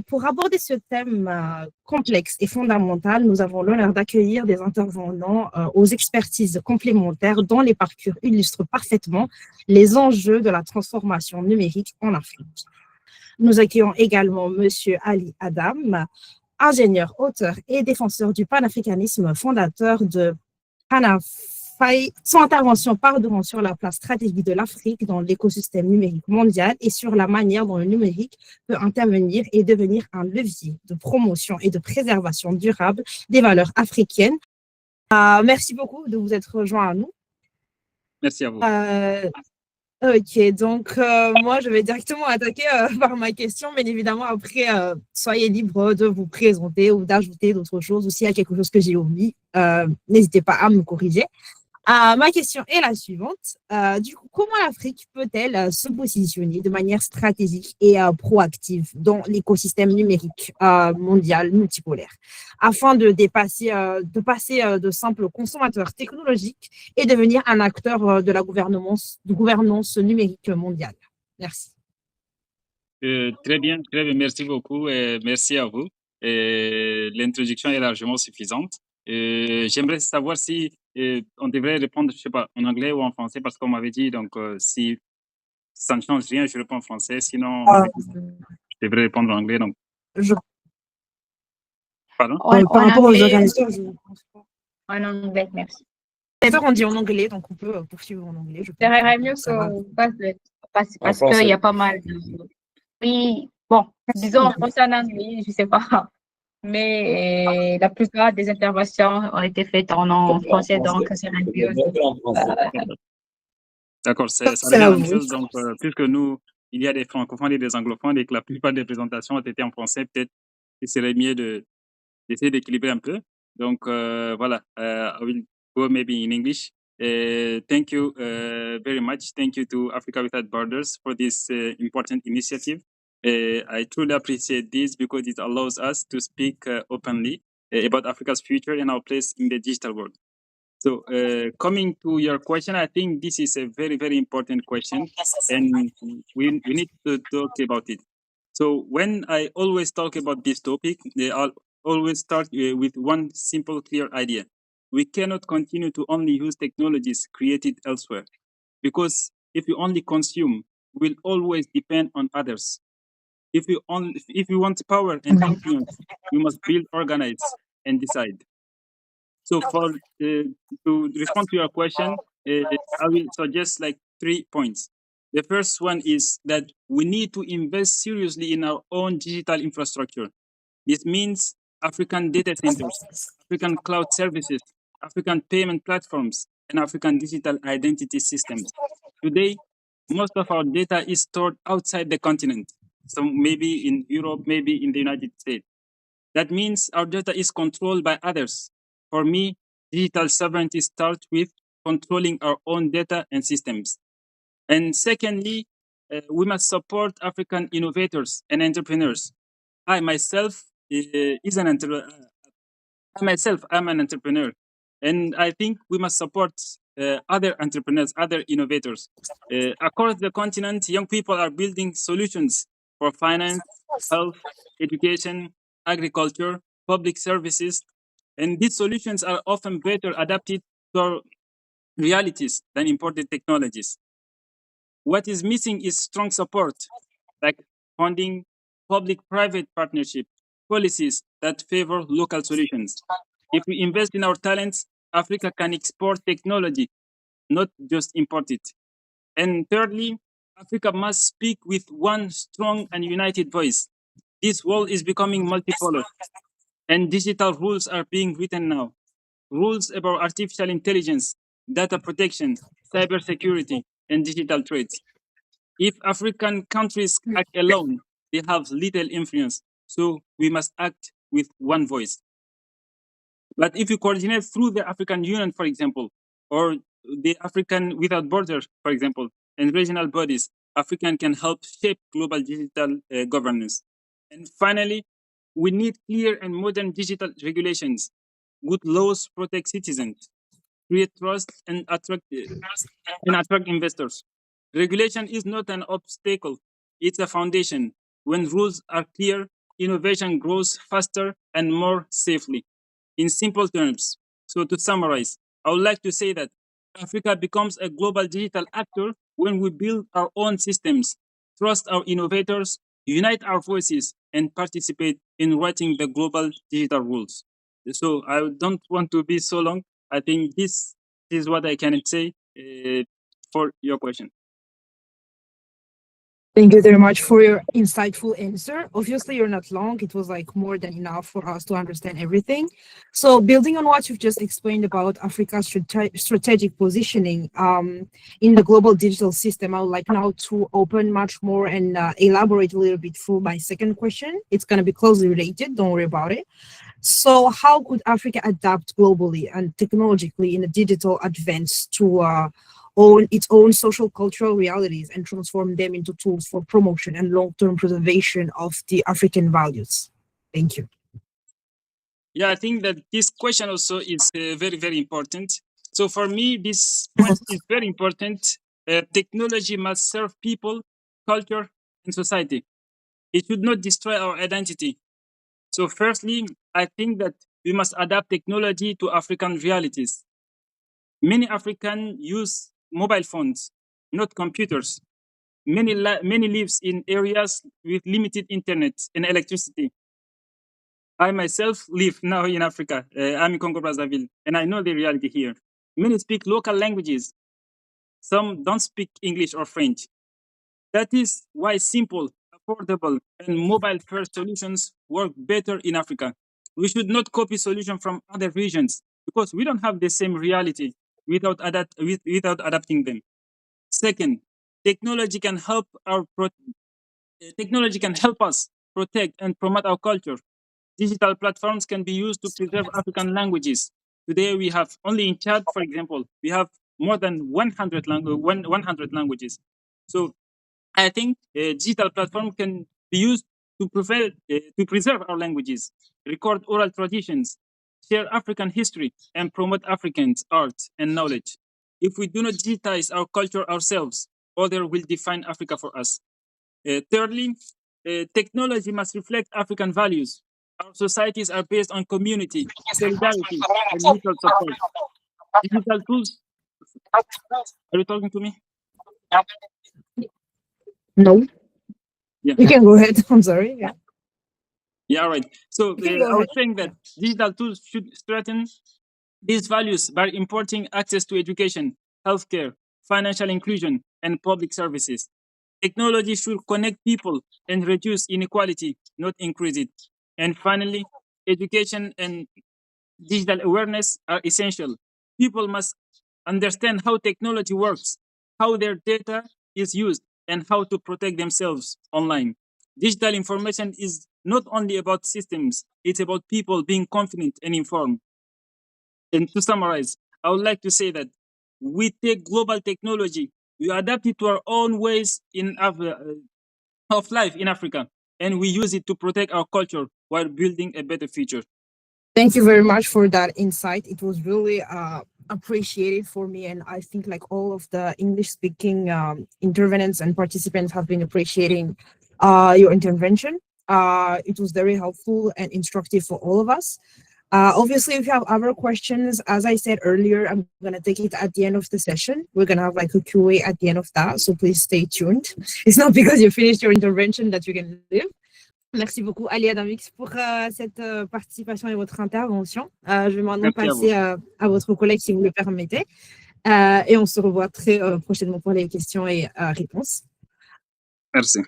Pour aborder ce thème complexe et fondamental, nous avons l'honneur d'accueillir des intervenants aux expertises complémentaires dont les parcours illustrent parfaitement les enjeux de la transformation numérique en Afrique. Nous accueillons également Monsieur Ali Adam, ingénieur, auteur et défenseur du panafricanisme, fondateur de Panafai. Son intervention pardon, sur la place stratégique de l'Afrique dans l'écosystème numérique mondial et sur la manière dont le numérique peut intervenir et devenir un levier de promotion et de préservation durable des valeurs africaines. Merci beaucoup de vous être rejoint à nous. Merci à vous. Ok, donc moi je vais directement attaquer par ma question, mais évidemment après soyez libre de vous présenter ou d'ajouter d'autres choses, ou s'il y a quelque chose que j'ai omis, n'hésitez pas à me corriger. Ma question est la suivante. Du coup, comment l'Afrique peut-elle se positionner de manière stratégique et proactive dans l'écosystème numérique mondial multipolaire afin de passer de simples consommateurs technologiques et devenir un acteur de la gouvernance numérique mondiale? Merci. Très bien, merci beaucoup et merci à vous. L'introduction est largement suffisante. J'aimerais savoir si on devrait répondre, je sais pas, en anglais ou en français, parce qu'on m'avait dit, donc si ça ne change rien, je réponds en français, sinon je devrais répondre en anglais. Donc. Pardon? Par rapport aux organisateurs, je ne pense pas. En anglais, merci. D'ailleurs, on dit en anglais, donc on peut poursuivre en anglais. C'est mieux que parce qu'il y a pas mal de... Oui, bon, disons en français, en anglais, je ne sais pas. Mais la plupart des interventions ont été faites en français, donc c'est mieux. D'accord, ça revient à la même chose. Donc, puisque nous, il y a des francophones et des anglophones et que la plupart des présentations ont été en français, peut-être qu'il serait mieux d'essayer d'équilibrer un peu. Donc, voilà, I will go maybe in English. Thank you very much. Thank you to Africa Without Borders for this important initiative. I truly appreciate this because it allows us to speak openly about Africa's future and our place in the digital world. So coming to your question, I think this is a very, very important question, and we need to talk about it. So when I always talk about this topic, I'll always start with one simple, clear idea. We cannot continue to only use technologies created elsewhere, because if we only consume, we'll always depend on others. If we want power and influence, we must build, organize, and decide. So to respond to your question, I will suggest like 3 points. The first one is that we need to invest seriously in our own digital infrastructure. This means African data centers, African cloud services, African payment platforms, and African digital identity systems. Today, most of our data is stored outside the continent. So maybe in Europe, maybe in the United States. That means our data is controlled by others. For me, digital sovereignty starts with controlling our own data and systems. And secondly, we must support African innovators and entrepreneurs. I'm an entrepreneur, and I think we must support other entrepreneurs, other innovators. Across the continent, young people are building solutions for finance, health, education, agriculture, public services, and these solutions are often better adapted to our realities than imported technologies. What is missing is strong support, like funding, public-private partnership, policies that favor local solutions. If we invest in our talents, Africa can export technology, not just import it. And thirdly, Africa must speak with one strong and united voice. This world is becoming multipolar, and digital rules are being written now. Rules about artificial intelligence, data protection, cybersecurity, and digital trades. If African countries act alone, they have little influence. So we must act with one voice. But if we coordinate through the African Union, for example, or the African Without Borders, for example, and regional bodies, Africa can help shape global digital governance. And finally, we need clear and modern digital regulations. Good laws protect citizens, create trust, and attract investors. Regulation is not an obstacle, it's a foundation. When rules are clear, innovation grows faster and more safely. In simple terms, so to summarize, I would like to say that Africa becomes a global digital actor when we build our own systems, trust our innovators, unite our voices, and participate in writing the global digital rules. So I don't want to be so long. I think this is what I can say for your question. Thank you very much for your insightful answer. Obviously, you're not long. It was like more than enough for us to understand everything. So building on what you've just explained about Africa's strategic positioning in the global digital system, I would like now to open much more and elaborate a little bit through my second question. It's going to be closely related. Don't worry about it. So how could Africa adapt globally and technologically in a digital advance to own its own social cultural realities and transform them into tools for promotion and long-term preservation of the African values? Thank you. Yeah, I think that this question also is very, very important. So for me, this point is very important. Technology must serve people, culture, and society. It should not destroy our identity. So firstly, I think that we must adapt technology to African realities. Many Africans use mobile phones, not computers. Many lives in areas with limited internet and electricity. I myself live now in Africa. I'm in Congo Brazzaville, and I know the reality here. Many speak local languages. Some don't speak English or French. That is why simple, affordable, and mobile-first solutions work better in Africa. We should not copy solutions from other regions because we don't have the same reality without adapting them. Second, technology can help us protect and promote our culture. Digital platforms can be used to preserve African languages. Today, we have only in Chad, for example, we have more than 100 languages. So I think digital platform can be used to preserve our languages, record oral traditions, share African history, and promote Africans' art and knowledge. If we do not digitize our culture ourselves, others will define Africa for us. Thirdly, technology must reflect African values. Our societies are based on community, solidarity, and mutual support. Digital tools. Are you talking to me? No. Yeah. You can go ahead. I'm sorry. Yeah. Yeah, right. So I was saying that digital tools should strengthen these values by importing access to education, healthcare, financial inclusion, and public services. Technology should connect people and reduce inequality, not increase it. And finally, education and digital awareness are essential. People must understand how technology works, how their data is used, and how to protect themselves online. Digital information is not only about systems, it's about people being confident and informed. And to summarize, I would like to say that we take global technology, we adapt it to our own ways of life in Africa, and we use it to protect our culture while building a better future. Thank you very much for that insight. It was really appreciated for me, and I think like all of the English-speaking intervenants and participants have been appreciating your intervention. It was very helpful and instructive for all of us. Obviously, if you have other questions, as I said earlier, I'm going to take it at the end of the session. We're going to have like a Q&A at the end of that, so please stay tuned. It's not because you finished your intervention that you can leave. Merci beaucoup, Ali Adamix, pour cette participation et votre intervention. Je vais maintenant passer à votre collègue, si vous le permettez. Et on se revoit très prochainement pour les questions et réponses. Merci.